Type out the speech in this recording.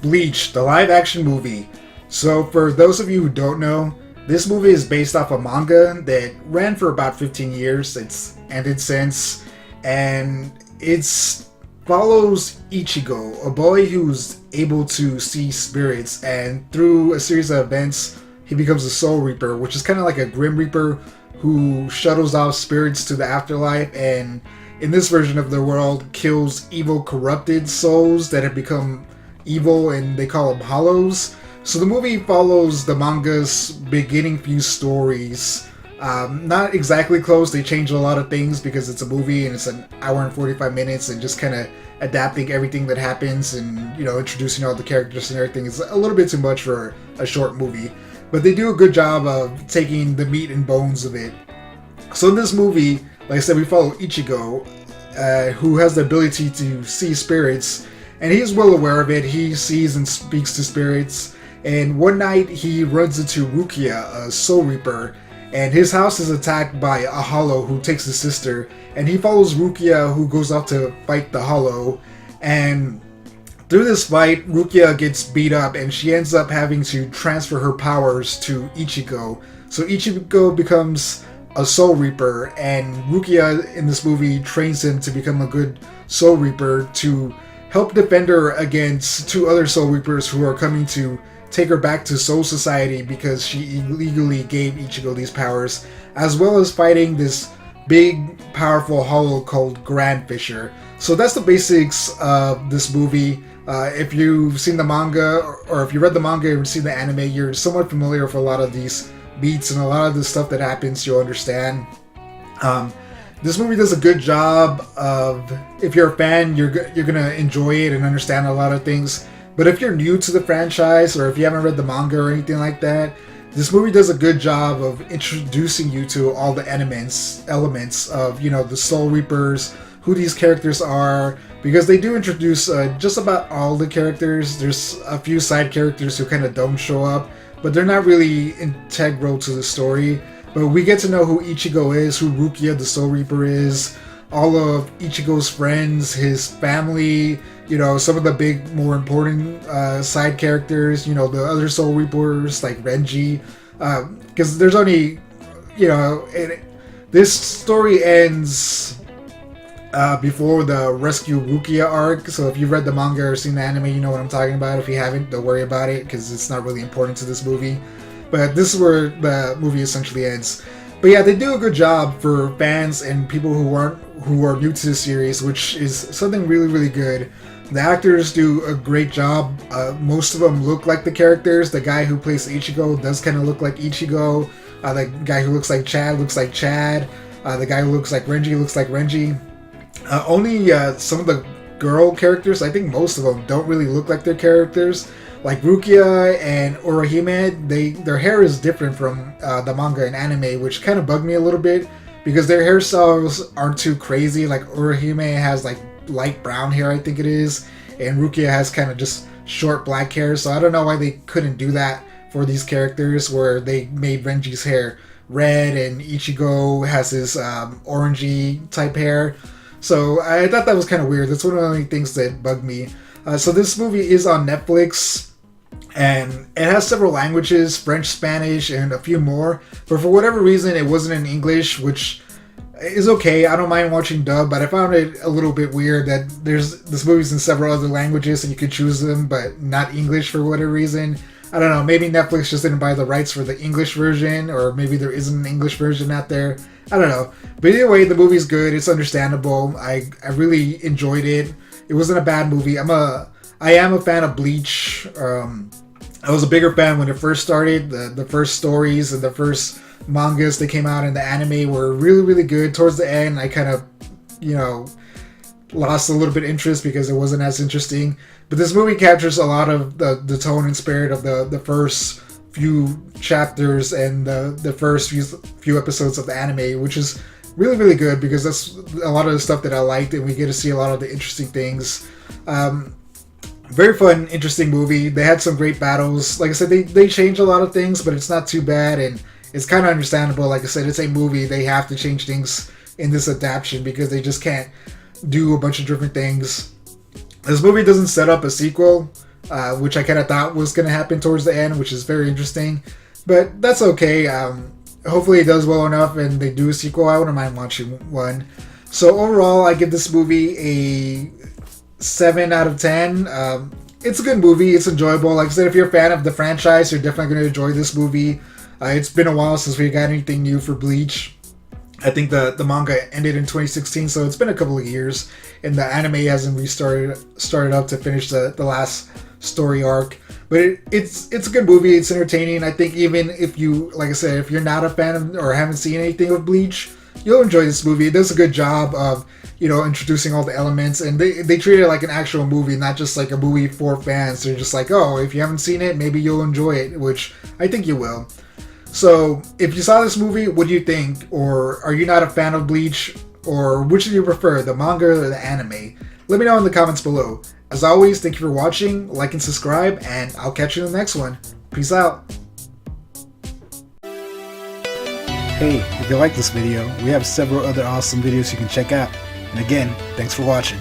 Bleach, the live action movie. So, for those of you who don't know, this movie is based off a manga that ran for about 15 years. It's ended since, and it follows Ichigo, a boy who's able to see spirits, and through a series of events, he becomes a Soul Reaper, which is kind of like a Grim Reaper who shuttles off spirits to the afterlife, and in this version of the world, kills evil corrupted souls that have become evil, and they call them hollows. So the movie follows the manga's beginning few stories. Not exactly close, they change a lot of things because it's a movie and it's an hour and 45 minutes, and just kind of adapting everything that happens and, introducing all the characters and everything is a little bit too much for a short movie. But they do a good job of taking the meat and bones of it. So in this movie, like I said, we follow Ichigo, who has the ability to see spirits, and he's well aware of it. He sees and speaks to spirits, and one night he runs into Rukia, a Soul Reaper, and his house is attacked by a Hollow who takes his sister, and he follows Rukia, who goes off to fight the Hollow, and through this fight, Rukia gets beat up, and she ends up having to transfer her powers to Ichigo. So Ichigo becomes a Soul Reaper, and Rukia in this movie trains him to become a good Soul Reaper to help defend her against two other Soul Reapers who are coming to take her back to Soul Society because she illegally gave Ichigo these powers, as well as fighting this big, powerful Hollow called Grand Fisher. So that's the basics of this movie. If you've seen the manga, or if you read the manga and seen the anime, you're somewhat familiar with a lot of these beats and a lot of the stuff that happens, you'll understand. This movie does a good job of, if you're a fan, you're gonna enjoy it and understand a lot of things. But if you're new to the franchise, or if you haven't read the manga or anything like that, this movie does a good job of introducing you to all the elements of, the Soul Reapers, who these characters are, because they do introduce just about all the characters. There's a few side characters who kind of don't show up, but they're not really integral to the story. But we get to know who Ichigo is, who Rukia the Soul Reaper is, all of Ichigo's friends, his family, some of the big, more important side characters, the other Soul Reapers like Renji, because there's only, this story ends before the Rescue Rukia arc, so if you've read the manga or seen the anime, you know what I'm talking about. If you haven't, don't worry about it, because it's not really important to this movie. But this is where the movie essentially ends. But yeah, they do a good job for fans and people who are new to the series, which is something really, really good. The actors do a great job. Most of them look like the characters. The guy who plays Ichigo does kind of look like Ichigo. The guy who looks like Chad looks like Chad. The guy who looks like Renji looks like Renji. Only some of the girl characters, I think most of them, don't really look like their characters. Like Rukia and Orihime, their hair is different from the manga and anime, which kind of bugged me a little bit, because their hairstyles aren't too crazy. Like Orihime has like light brown hair, I think it is, and Rukia has kind of just short black hair, so I don't know why they couldn't do that for these characters, where they made Renji's hair red and Ichigo has his orangey type hair. So I thought that was kind of weird. That's one of the only things that bugged me. So this movie is on Netflix, and it has several languages, French, Spanish, and a few more. But for whatever reason, it wasn't in English, which is okay. I don't mind watching dub, but I found it a little bit weird that this movie's in several other languages and you could choose them, but not English for whatever reason. I don't know, maybe Netflix just didn't buy the rights for the English version, or maybe there isn't an English version out there. I don't know. But either way, the movie's good. It's understandable. I really enjoyed it. It wasn't a bad movie. I am a fan of Bleach. I was a bigger fan when it first started. The first stories and the first mangas that came out in the anime were really, really good. Towards the end, I kind of, lost a little bit of interest because it wasn't as interesting. But this movie captures a lot of the tone and spirit of the first few chapters and the first few episodes of the anime, which is really, really good, because that's a lot of the stuff that I liked, and we get to see a lot of the interesting things. Very fun, interesting movie. They had some great battles. Like I said, they changed a lot of things, but it's not too bad, and it's kind of understandable. Like I said, it's a movie. They have to change things in this adaptation because they just can't do a bunch of different things. This movie doesn't set up a sequel. which I kind of thought was going to happen towards the end, which is very interesting. But that's okay. Hopefully it does well enough and they do a sequel. I wouldn't mind watching one. So overall, I give this movie a 7 out of 10. It's a good movie. It's enjoyable. Like I said, if you're a fan of the franchise, you're definitely going to enjoy this movie. It's been a while since we got anything new for Bleach. I think the manga ended in 2016, so it's been a couple of years, and the anime hasn't started up to finish the last story arc. But it's a good movie. It's entertaining. I think even if you, like I said, if you're not a fan of or haven't seen anything of Bleach, you'll enjoy this movie. It does a good job of introducing all the elements, and they treat it like an actual movie, not just like a movie for fans. They're just like, oh, if you haven't seen it, maybe you'll enjoy it, which I think you will. So, if you saw this movie, what do you think? Or are you not a fan of Bleach? Or which do you prefer, the manga or the anime? Let me know in the comments below. As always, thank you for watching, like and subscribe, and I'll catch you in the next one. Peace out. Hey, if you like this video, we have several other awesome videos you can check out. And again, thanks for watching.